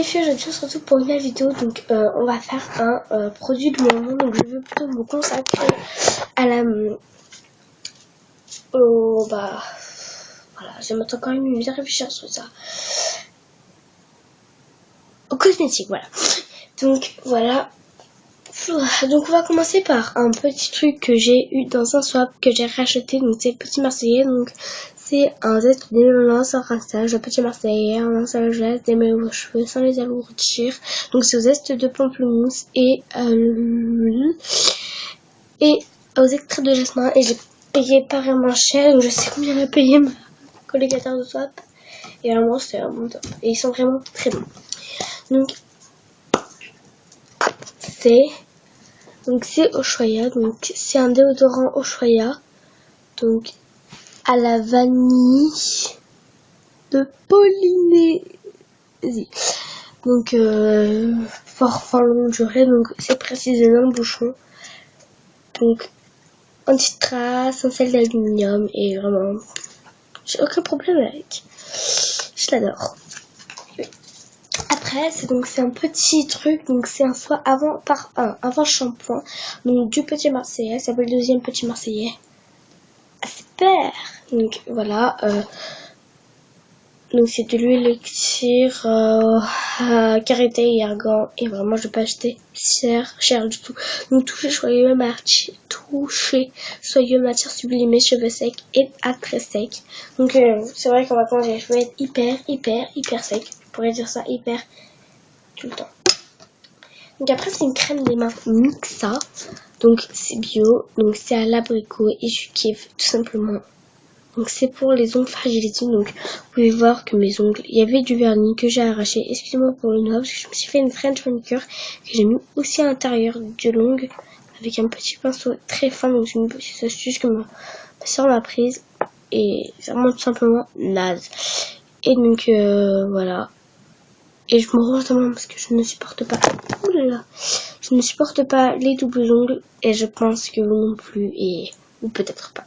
filles, aujourd'hui on se retrouve pour une nouvelle vidéo. Donc on va faire un produit du moment. Donc je veux plutôt me consacrer à la voilà, j'aimerais quand même bien réfléchir sur ça. Au cosmétique, voilà. Donc voilà. Donc on va commencer par un petit truc que j'ai eu dans un swap que j'ai racheté. Donc c'est le Petit Marseillais. Donc c'est un zeste d'émélement sans rinçage, le Petit Marseillais, un rinçage d'émêler vos cheveux sans les alourdir. Donc c'est au zeste de pamplemousse et aux extraits de jasmin. Et j'ai payé pas vraiment cher. Donc je sais combien j'ai payé ma colocataire de swap. Et vraiment c'est vraiment top. Et ils sont vraiment très bons. Donc c'est Ushuaïa, donc c'est un déodorant Ushuaïa, donc à la vanille de Polynésie, donc fort longue durée, donc c'est précisément le bouchon, donc anti-strass, sans sel d'aluminium, et vraiment j'ai aucun problème avec, je l'adore. Après, c'est un petit truc, donc c'est un soin avant shampoing, donc du Petit Marseillais, ça s'appelle le deuxième Petit Marseillais. Ah, super. Donc voilà, donc c'est de l'huile elixir, karité et argan, et vraiment je vais pas acheter cher du tout. Donc toucher soyeux matière sublimée, cheveux secs et à très secs. Donc c'est vrai qu'en vacances les cheveux être hyper secs. Je pourrais dire ça hyper tout le temps. Donc après c'est une crème des mains Mixa, donc c'est bio, donc c'est à l'abricot et je kiffe tout simplement. Donc c'est pour les ongles fragilisés, donc vous pouvez voir que mes ongles, il y avait du vernis que j'ai arraché, excusez-moi pour le noir, parce que je me suis fait une French manicure que j'ai mis aussi à l'intérieur de l'ongle avec un petit pinceau très fin, donc c'est une petite astuce que ma soeur m'a prise et c'est vraiment tout simplement naze. Et donc voilà. Et je me range de main parce que je ne supporte pas. Oulala. Je ne supporte pas les doubles ongles. Et je pense que vous non plus. Ou peut-être pas.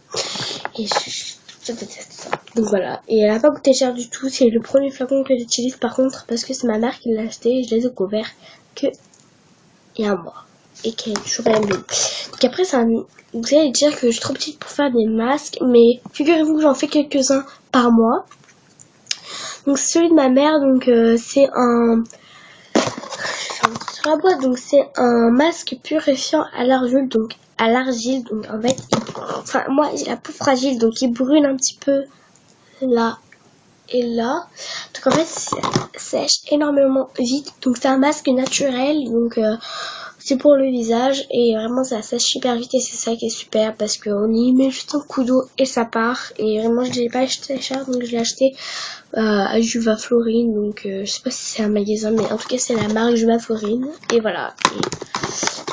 Et je déteste ça. Donc voilà. Et elle n'a pas coûté cher du tout. C'est le premier flacon que j'utilise par contre. Parce que c'est ma mère qui l'a acheté. Et je l'ai découvert que il y a un mois. Et qu'elle est toujours la même. Donc après, vous allez dire que je suis trop petite pour faire des masques. Mais figurez-vous que j'en fais quelques-uns par mois. Donc celui de ma mère, donc c'est un sur la boîte, donc c'est un masque purifiant à l'argile, donc en fait, moi j'ai la peau fragile, donc il brûle un petit peu là et là, donc en fait ça sèche énormément vite, donc c'est un masque naturel, donc c'est pour le visage et vraiment ça sèche super vite et c'est ça qui est super parce qu'on y met juste un coup d'eau et ça part. Et vraiment je l'ai pas acheté cher, donc je l'ai acheté à Juva Florine, donc je sais pas si c'est un magasin mais en tout cas c'est la marque Juva Florine et voilà.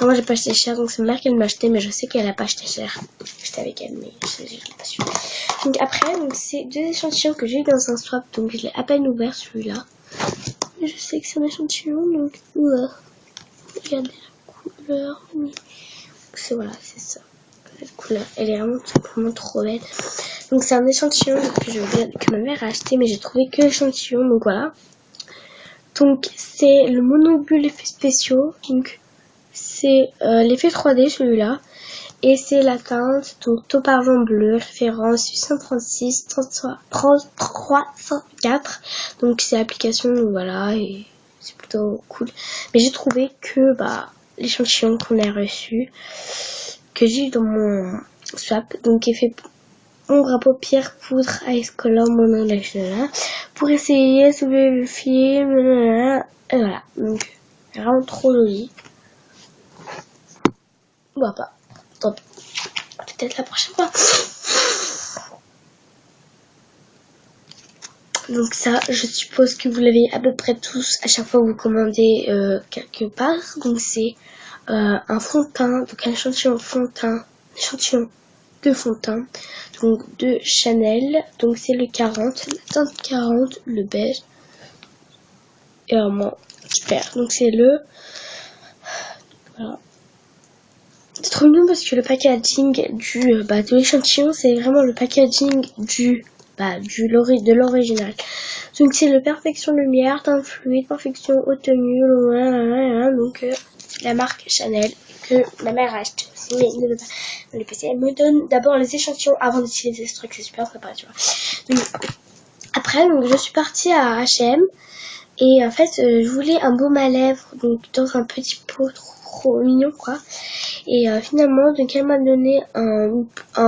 Et moi j'ai pas acheté cher, donc c'est ma mère qui m'a acheté, mais je sais qu'elle a pas acheté cher. J'étais avec elle mais je l'ai pas su. Donc après donc c'est deux échantillons que j'ai eu dans un swap, donc je l'ai à peine ouvert celui-là. Mais je sais que c'est un échantillon, donc regardez couleur, c'est voilà, c'est ça. Cette couleur, elle est vraiment tout simplement trop belle. Donc c'est un échantillon que ma mère a acheté, mais j'ai trouvé que l'échantillon, donc voilà. Donc c'est le monobule effets spéciaux, donc c'est l'effet 3D celui-là, et c'est la teinte donc taupe argent bleu, référence 836 304. Donc c'est l'application, donc voilà, et c'est plutôt cool. Mais j'ai trouvé que l'échantillon qu'on a reçu, que j'ai eu dans mon swap, donc effet ombre à paupières, poudre, ice color, mono, pour essayer, soulever le film, et voilà, donc vraiment trop joli. On va pas, tant pis, peut-être la prochaine fois. Donc ça, je suppose que vous l'avez à peu près tous à chaque fois que vous commandez quelque part. Donc c'est un fond de teint, donc un échantillon de fond de fond de teint, donc de Chanel, donc c'est le 40, la teinte 40, le beige, et vraiment super. Donc c'est voilà. C'est trop mignon parce que le packaging de l'échantillon, c'est vraiment le packaging de l'original. Donc c'est le Perfection Lumière, teint fluide, Perfection haute tenue, donc la marque Chanel que ma mère a acheté aussi, mais il ne veut pas me les passer. Elle me donne d'abord les échantillons avant d'utiliser ce truc, c'est super sympa, tu vois. Donc, après, donc, je suis partie à H&M et en fait, je voulais un baume à lèvres, donc dans un petit pot trop mignon, quoi. Et finalement, donc elle m'a donné un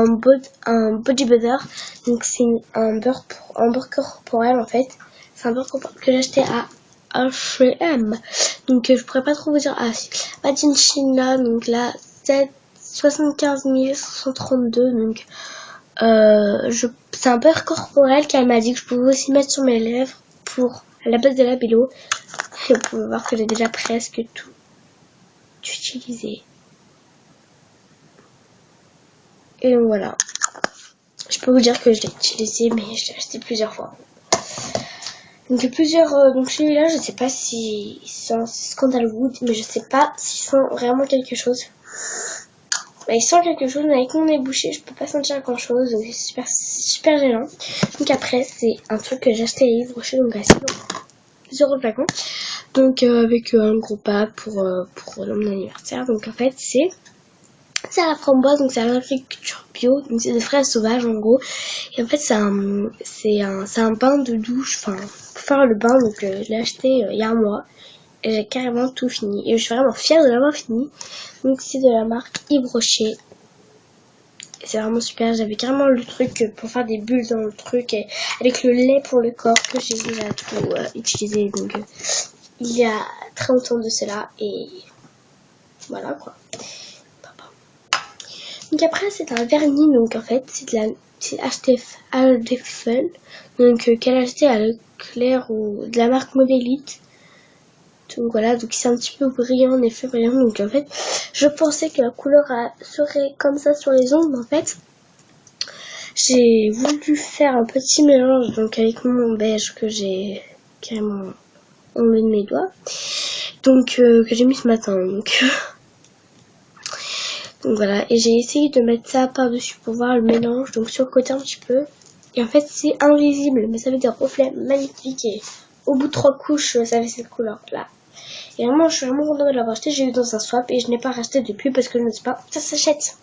body butter, donc c'est un beurre corporel en fait. C'est un beurre corporel que j'ai acheté à H&M. Donc je pourrais pas trop vous dire. Ah si, Made in China, donc là 75 132, donc c'est un beurre corporel qu'elle m'a dit que je pouvais aussi mettre sur mes lèvres pour à la base de la bélo. Et vous pouvez voir que j'ai déjà presque tout utilisé. Et donc voilà. Je peux vous dire que je l'ai utilisé, mais je l'ai acheté plusieurs fois. Donc donc celui-là, je sais pas si c'est Scandalwood, mais je sais pas s'il sent vraiment quelque chose. Bah, il sent quelque chose, mais avec mon nez bouché, je peux pas sentir grand chose, donc c'est super gênant. Donc après, c'est un truc que j'ai acheté à Yves Rocher, donc à 6 € le flacon. Donc avec un gros pack pour mon anniversaire. Donc en fait, c'est à la framboise, donc c'est à l'agriculture bio, donc c'est des fraises sauvages en gros. Et en fait c'est un bain de douche, enfin pour faire le bain, donc je l'ai acheté il y a un mois et j'ai carrément tout fini et je suis vraiment fière de l'avoir fini. Donc c'est de la marque Yves Rocher. C'est vraiment super, j'avais carrément le truc pour faire des bulles dans le truc et avec le lait pour le corps que j'ai déjà tout utilisé, donc il y a très longtemps de cela et voilà quoi. Donc après c'est un vernis, donc en fait c'est acheté à des fun, donc qu'elle a acheté à Leclerc ou de la marque Modélite. Donc voilà, donc c'est un petit peu brillant, en effet brillant. Donc en fait je pensais que la couleur serait comme ça sur les ongles, mais en fait j'ai voulu faire un petit mélange donc avec mon beige que j'ai carrément enlevé de mes doigts, donc que j'ai mis ce matin, donc voilà, et j'ai essayé de mettre ça par-dessus pour voir le mélange, donc sur le côté un petit peu. Et en fait, c'est invisible, mais ça fait des reflets magnifiques. Et au bout de 3 couches, ça fait cette couleur-là. Et vraiment, je suis vraiment contente de l'avoir acheté. J'ai eu dans un swap et je n'ai pas racheté depuis parce que je ne sais pas. Ça s'achète.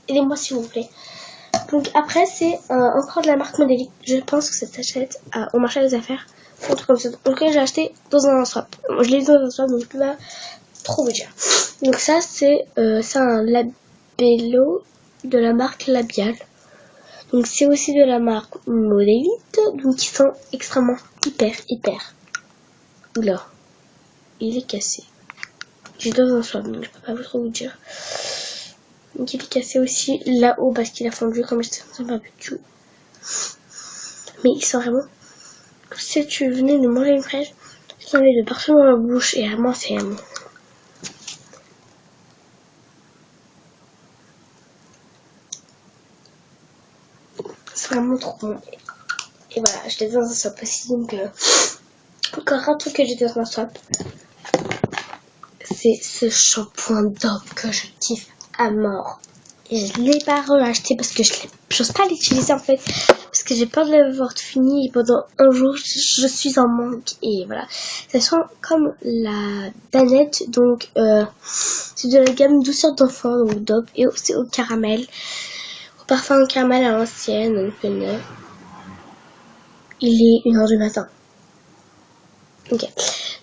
Aidez-moi s'il vous plaît. Donc après, c'est encore de la marque Modélique. Je pense que ça s'achète au marché des affaires. Un truc comme ça. Donc là, j'ai acheté dans un swap. Je l'ai eu dans un swap, donc je peux pas trop vous dire. Donc ça, c'est un labello de la marque Labial. Donc c'est aussi de la marque Modélite, donc ils sont extrêmement hyper. Oula, il est cassé. J'ai dans un swap, donc je peux pas trop vous dire. Donc il est cassé aussi là-haut parce qu'il a fondu comme je ne sais pas du tout. Mais il sent vraiment comme si tu venais de manger une fraise, tu en avais de partout dans la bouche et vraiment c'est vraiment trop bon. Et voilà, je l'ai dans un swap aussi, donc encore un truc que j'ai dans un swap, c'est ce shampoing d'homme que je kiffe à mort. Et je l'ai pas re-acheté parce que j'ose pas l'utiliser en fait, parce que j'ai peur de l'avoir fini et pendant un jour je suis en manque. Et voilà, ça sent comme la Danette, donc c'est de la gamme douceur d'enfant, donc Dove, et c'est au caramel, au parfum au caramel à l'ancienne, donc il est 1h du matin. Ok,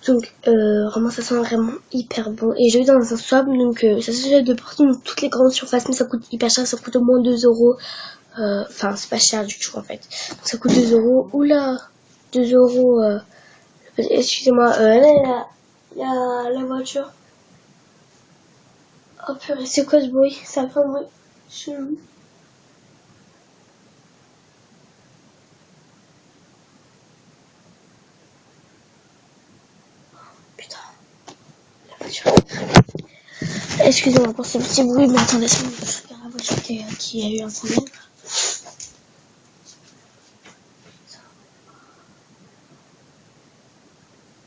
donc vraiment ça sent vraiment hyper bon. Et j'ai eu dans un swap, donc ça se fait de partout dans toutes les grandes surfaces, mais ça coûte hyper cher, ça coûte au moins 2 €. Enfin c'est pas cher du tout en fait. Donc ça coûte 2 €. Oula, 2 €. Excusez-moi, là il y a la voiture. Oh purée, c'est quoi ce bruit? Ça fait un bruit chelou. Putain, la voiture. Excusez-moi pour ce petit bruit, mais attendez, c'est la voiture qui a eu un problème.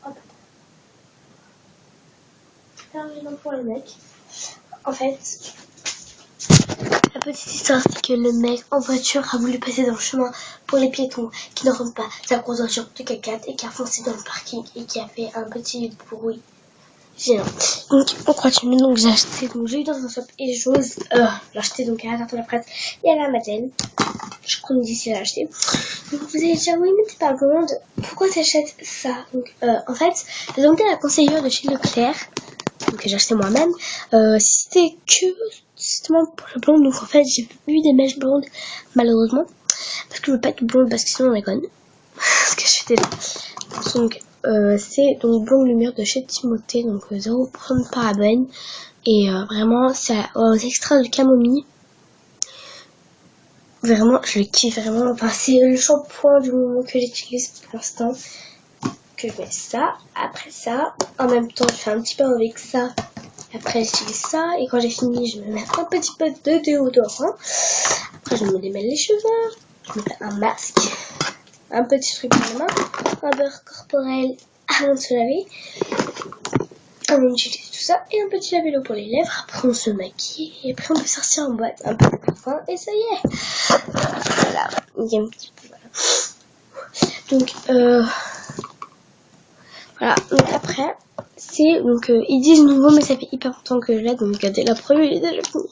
Hop. Terminons pour les mecs. En fait, La petite histoire, c'est que le mec en voiture a voulu passer dans le chemin pour les piétons qui ne rentrent pas sa grosse voiture de 4x4 et qui a foncé dans le parking et qui a fait un petit bruit géant. Donc on continue, donc j'ai acheté, donc j'ai eu dans un shop et j'ose l'acheter donc à la Tarte à la Presse et à la Madeleine. Je crois d'ici à l'acheter. Donc vous allez dire oui mais t'es pas blonde, pourquoi t'achètes ça? Donc en fait, j'ai demandé à la conseillère de chez Leclerc, que j'ai acheté moi-même, si c'était que justement pour la blonde. Donc en fait j'ai eu des mèches blondes malheureusement parce que je veux pas être blonde parce que sinon on déconne. Parce que je suis déjà. Donc c'est donc blonde lumière de chez Timothée, donc 0% de parabènes et vraiment c'est aux extraits de camomille. Vraiment je le kiffe vraiment, enfin c'est le shampoing du moment que j'utilise pour l'instant. Que je mets ça, après ça, en même temps je fais un petit peu avec ça, après j'utilise ça et quand j'ai fini je me mets un petit peu de déodorant, après je me démêle les cheveux, je me fais un masque, un petit truc pour la main, un beurre corporel avant de se laver, on utilise tout ça et un petit labello pour les lèvres, après on se maquille et après on peut sortir en boîte un peu de parfum et ça y est, voilà, il y a un petit peu, voilà. Donc voilà, donc après, c'est, donc ils disent nouveau, mais ça fait hyper longtemps que je l'ai, donc dès la première, il est déjà fini.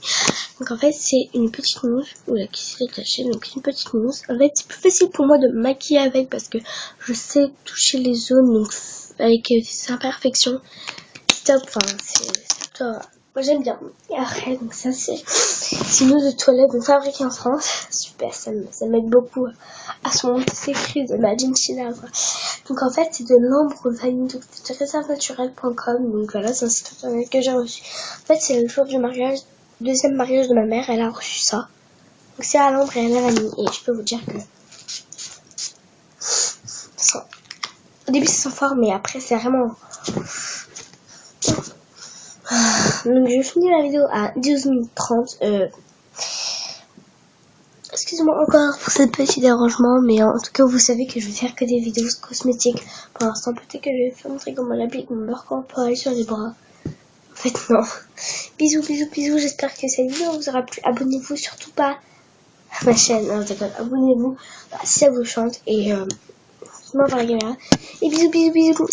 Donc en fait, c'est une petite mousse, oula, qui s'est détachée, donc une petite mousse. En fait, c'est plus facile pour moi de me maquiller avec, parce que je sais toucher les zones, donc avec des imperfections. Top, enfin, c'est top. Moi j'aime bien. Et après, donc ça c'est une eau de toilette, donc fabriquée en France. Super, ça m'aide beaucoup à surmonter ces crises de Made in China, quoi. Donc en fait, c'est de l'ambre vanille, donc de réservenaturelle.com. Donc voilà, c'est un site internet que j'ai reçu. En fait, c'est le jour du mariage, deuxième mariage de ma mère, elle a reçu ça. Donc c'est à l'ambre et à la vanille. Et je peux vous dire que au début ça sent fort, mais après c'est vraiment... Donc je finis la vidéo à 12 minutes 30. Excusez-moi encore pour ce petit dérangement, mais en tout cas vous savez que je vais faire que des vidéos cosmétiques. Pour l'instant peut-être que je vais faire montrer comment j'applique mon beurre corporel sur les bras. En fait non. Bisous, bisous, bisous, j'espère que cette vidéo vous aura plu. Abonnez-vous surtout pas à ma chaîne, non, abonnez-vous si ça vous chante et moi par la caméra. Et bisous, bisous, bisous.